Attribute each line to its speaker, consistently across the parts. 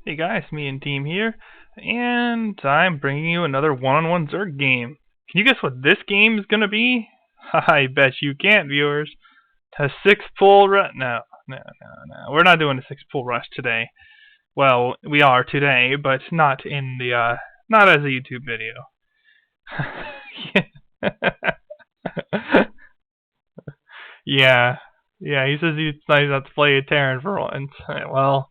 Speaker 1: Hey guys, me and Team here, and I'm bringing you another one-on-one Zerg game. Can you guess what this game is gonna be? I bet you can't, viewers. A six-pull rush? No. We're not doing a six-pull rush today. Well, we are today, but not in the not as a YouTube video. yeah, yeah. He says he's nice not to play a Terran for once. Well.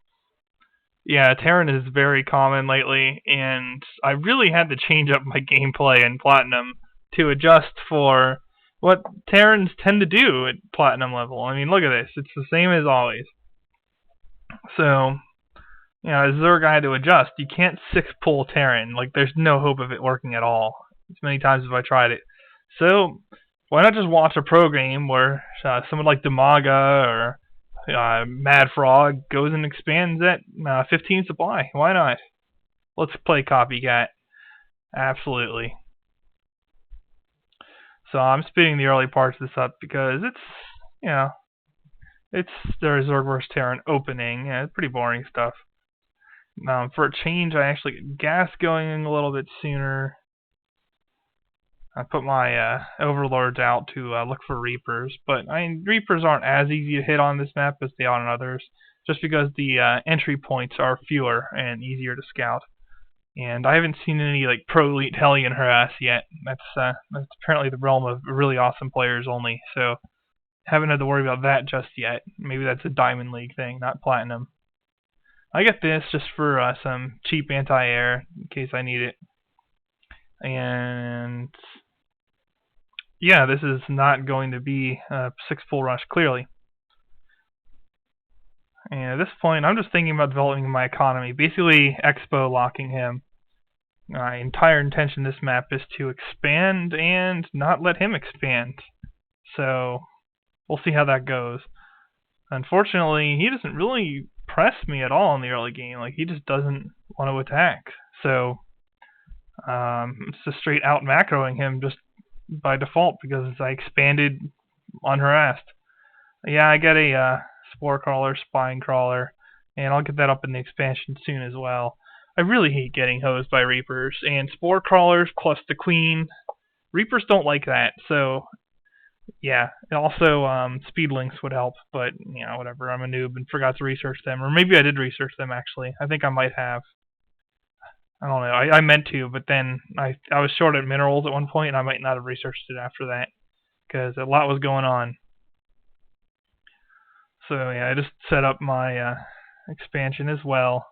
Speaker 1: Yeah, Terran is very common lately, and I really had to change up my gameplay in Platinum to adjust for what Terrans tend to do at Platinum level. I mean, look at this. It's the same as always. So, as Zerg, I had to adjust. You can't six-pull Terran. Like, there's no hope of it working at all. As many times as I tried it. So, why not just watch a pro game where someone like Demaga or Mad Frog goes and expands that 15 supply. Why not? Let's play copycat. Absolutely. So I'm speeding the early parts of this up because it's their Zerg Terran opening. Yeah, it's pretty boring stuff. For a change, I actually get gas going a little bit sooner. I put my overlords out to look for Reapers, but Reapers aren't as easy to hit on this map as they are on others, just because the entry points are fewer and easier to scout. And I haven't seen any like pro elite Hellion harass yet. That's apparently the realm of really awesome players only. So haven't had to worry about that just yet. Maybe that's a Diamond League thing, not Platinum. I get this just for some cheap anti-air in case I need it. And yeah, this is not going to be a six-pull rush, clearly. And at this point, I'm just thinking about developing my economy, basically expo locking him. My entire intention of this map is to expand and not let him expand. So we'll see how that goes. Unfortunately, he doesn't really press me at all in the early game. Like, he just doesn't want to attack. So it's just straight out macroing him just by default because I expanded unharassed. Yeah, I get a spore crawler, spine crawler, and I'll get that up in the expansion soon as well. I really hate getting hosed by Reapers, and spore crawlers plus the queen. Reapers don't like that, so yeah. Also, speedlinks would help, but whatever. I'm a noob and forgot to research them, or maybe I did research them actually. I think I might have. I don't know. I meant to, but then I was short at minerals at one point, and I might not have researched it after that because a lot was going on. So yeah, I just set up my expansion as well.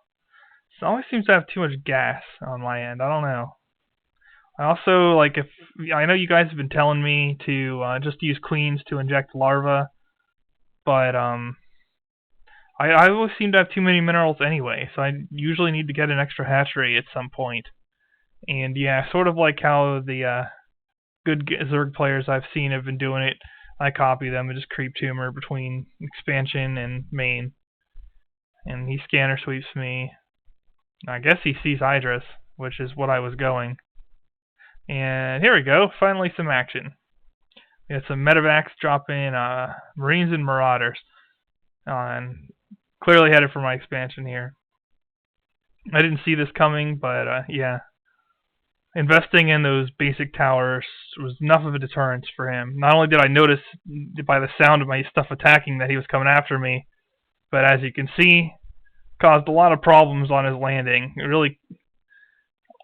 Speaker 1: It always seems to have too much gas on my end. I don't know. I also if I know you guys have been telling me to just use queens to inject larvae, but I always seem to have too many minerals anyway, so I usually need to get an extra hatchery at some point. And yeah, sort of like how the good Zerg players I've seen have been doing it. I copy them and just creep tumor between expansion and main. And he scanner sweeps me. I guess he sees Hydras, which is what I was going. And here we go, finally some action. We got some medevacs dropping Marines and Marauders. And clearly headed for my expansion here. I didn't see this coming, but yeah. Investing in those basic towers was enough of a deterrence for him. Not only did I notice by the sound of my stuff attacking that he was coming after me, but as you can see, caused a lot of problems on his landing.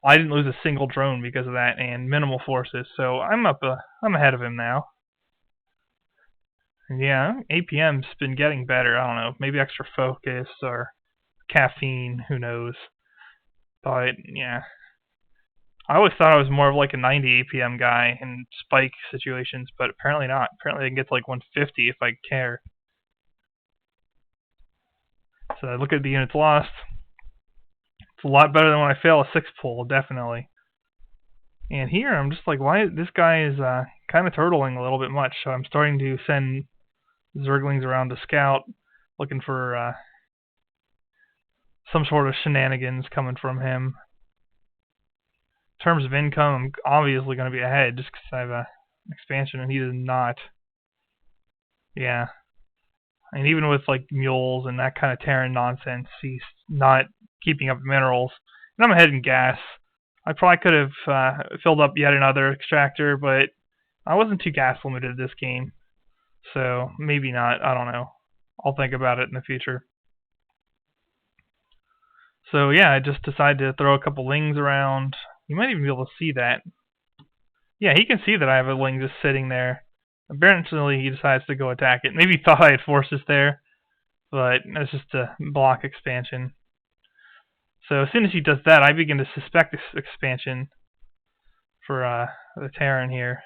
Speaker 1: I didn't lose a single drone because of that, and minimal forces. So I'm ahead of him now. And yeah, APM's been getting better. I don't know, maybe extra focus or caffeine, who knows. But yeah, I always thought I was more of like a 90 APM guy in spike situations, but apparently not. Apparently I can get to like 150 if I care. So I look at the units lost. It's a lot better than when I fail a 6-pull, definitely. And here I'm just like, why this guy is kind of turtling a little bit much, so I'm starting to send Zerglings around to scout, looking for some sort of shenanigans coming from him. In terms of income, I'm obviously going to be ahead just because I have an expansion and he does not. Yeah. And even with like mules and that kind of Terran nonsense, he's not keeping up minerals. And I'm ahead in gas. I probably could have filled up yet another extractor, but I wasn't too gas limited this game. So maybe not. I don't know. I'll think about it in the future. So yeah, I just decided to throw a couple lings around. You might even be able to see that. Yeah, he can see that I have a ling just sitting there. Apparently he decides to go attack it. Maybe he thought I had forces there, but it's just a block expansion. So as soon as he does that, I begin to suspect this expansion for the Terran here.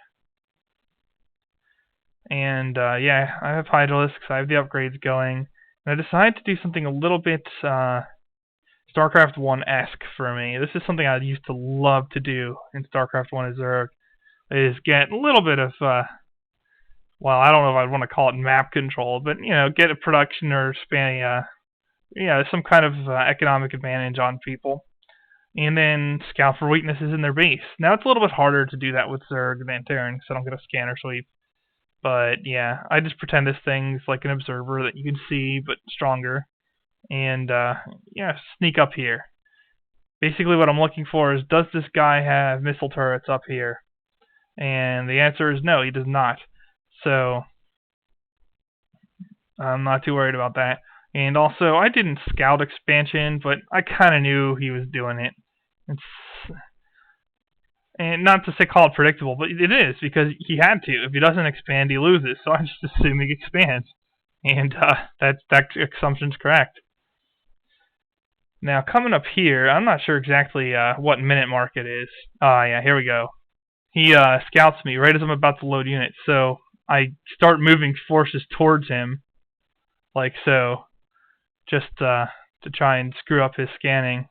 Speaker 1: And yeah, I have Hydralisks, I have the upgrades going. And I decided to do something a little bit Starcraft 1-esque for me. This is something I used to love to do in Starcraft 1 as Zerg, is get a little bit of, well, I don't know if I'd want to call it map control, but, you know, get a production or some kind of economic advantage on people. And then scout for weaknesses in their base. Now, it's a little bit harder to do that with Zerg than Terran, because I don't get a scanner sweep. But, yeah, I just pretend this thing's like an observer that you can see, but stronger. And, yeah, sneak up here. Basically what I'm looking for is, does this guy have missile turrets up here? And the answer is no, he does not. So, I'm not too worried about that. And also, I didn't scout expansion, but I kind of knew he was doing it. And not to say call it predictable, but it is, because he had to. If he doesn't expand, he loses. So I just assume he expands. And that assumption's correct. Now, coming up here, I'm not sure exactly what minute mark it is. Yeah, here we go. He scouts me right as I'm about to load units, so I start moving forces towards him, like so, just to try and screw up his scanning.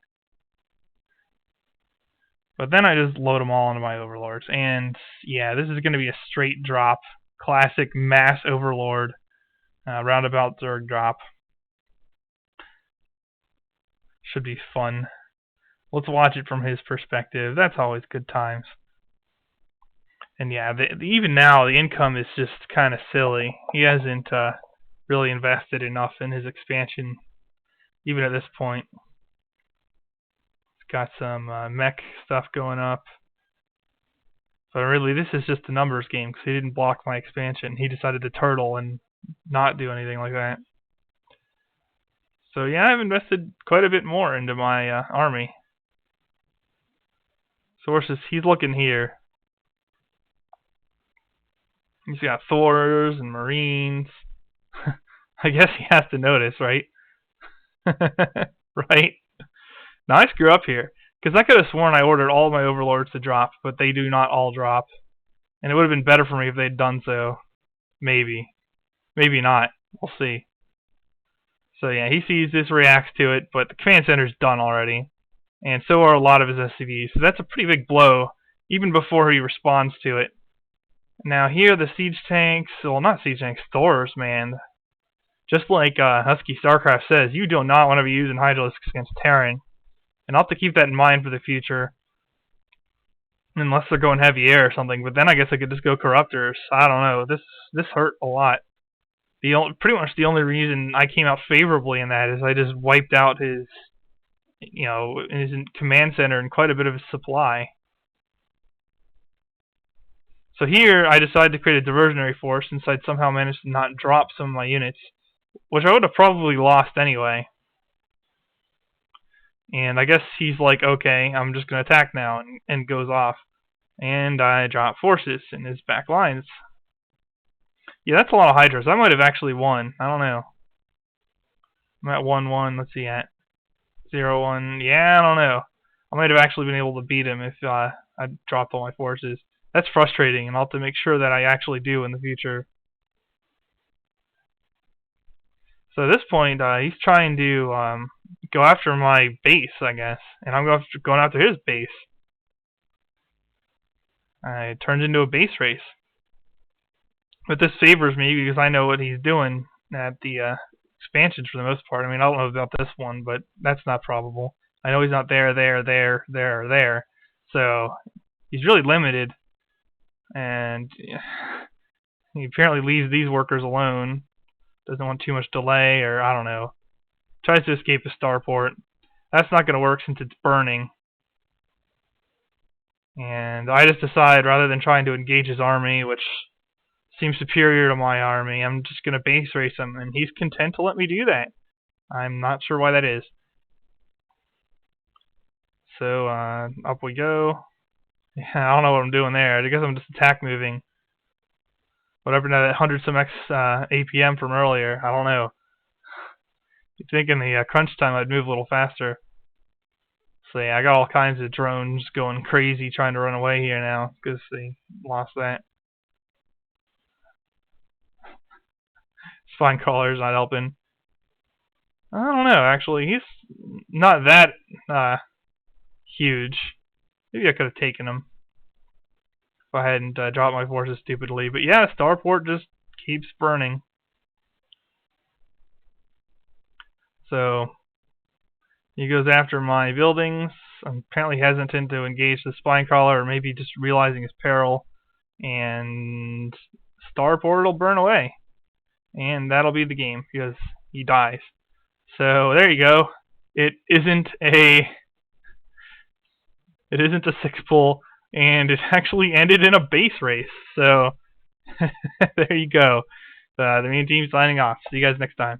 Speaker 1: But then I just load them all into my overlords, and yeah, this is going to be a straight drop, classic mass overlord, roundabout Zerg drop. Should be fun. Let's watch it from his perspective. That's always good times. And yeah, even now, the income is just kind of silly. He hasn't really invested enough in his expansion, even at this point. He's got some mech stuff going up. But really, this is just a numbers game, because he didn't block my expansion. He decided to turtle and not do anything like that. So yeah, I've invested quite a bit more into my army. Sources, he's looking here. He's got Thors and Marines. I guess he has to notice, right? Right? Now I screw up here, because I could have sworn I ordered all my overlords to drop, but they do not all drop. And it would have been better for me if they'd done so. Maybe. Maybe not. We'll see. So yeah, he sees this, reacts to it, but the command center's done already. And so are a lot of his SCVs. So that's a pretty big blow, even before he responds to it. Now here, the siege tanks, well, not siege tanks, Thors, man. Just like Husky Starcraft says, you do not want to be using Hydralisks against Terran. And I'll have to keep that in mind for the future. Unless they're going heavy air or something, but then I guess I could just go Corruptors. I don't know, this hurt a lot. Pretty much the only reason I came out favorably in that is I just wiped out his, his command center and quite a bit of his supply. So here, I decided to create a diversionary force since I'd somehow managed to not drop some of my units, which I would have probably lost anyway. And I guess he's like, okay, I'm just going to attack now, and goes off. And I drop forces in his back lines. Yeah, that's a lot of Hydras. I might have actually won. I don't know. I'm at 1-1. Let's see, at 0-1. Yeah, I don't know. I might have actually been able to beat him if I dropped all my forces. That's frustrating, and I'll have to make sure that I actually do in the future. So at this point, he's trying to go after my base, I guess. And I'm going after his base. It turns into a base race. But this favors me because I know what he's doing at the expansions for the most part. I mean, I don't know about this one, but that's not probable. I know he's not there, or there. So he's really limited. And he apparently leaves these workers alone. Doesn't want too much delay, or I don't know. Tries to escape the starport. that's not going to work since it's burning. And I just decide, rather than trying to engage his army, which seems superior to my army, I'm just going to base race him, and he's content to let me do that. I'm not sure why that is. So, up we go. Yeah, I don't know what I'm doing there. I guess I'm just attack moving. Whatever to that 100 some X APM from earlier. I don't know. You'd think in the crunch time I'd move a little faster. So yeah, I got all kinds of drones going crazy trying to run away here now because they lost that. Spine crawler's not helping. I don't know, actually. He's not that huge. Maybe I could have taken him if I hadn't dropped my forces stupidly. But yeah, Starport just keeps burning. So he goes after my buildings. I'm apparently hesitant to engage the spine crawler, or maybe just realizing his peril. And Starport will burn away. And that'll be the game because he dies. So there you go. It isn't a 6-pull, and it actually ended in a base race. So there you go. The main team signing off. See you guys next time.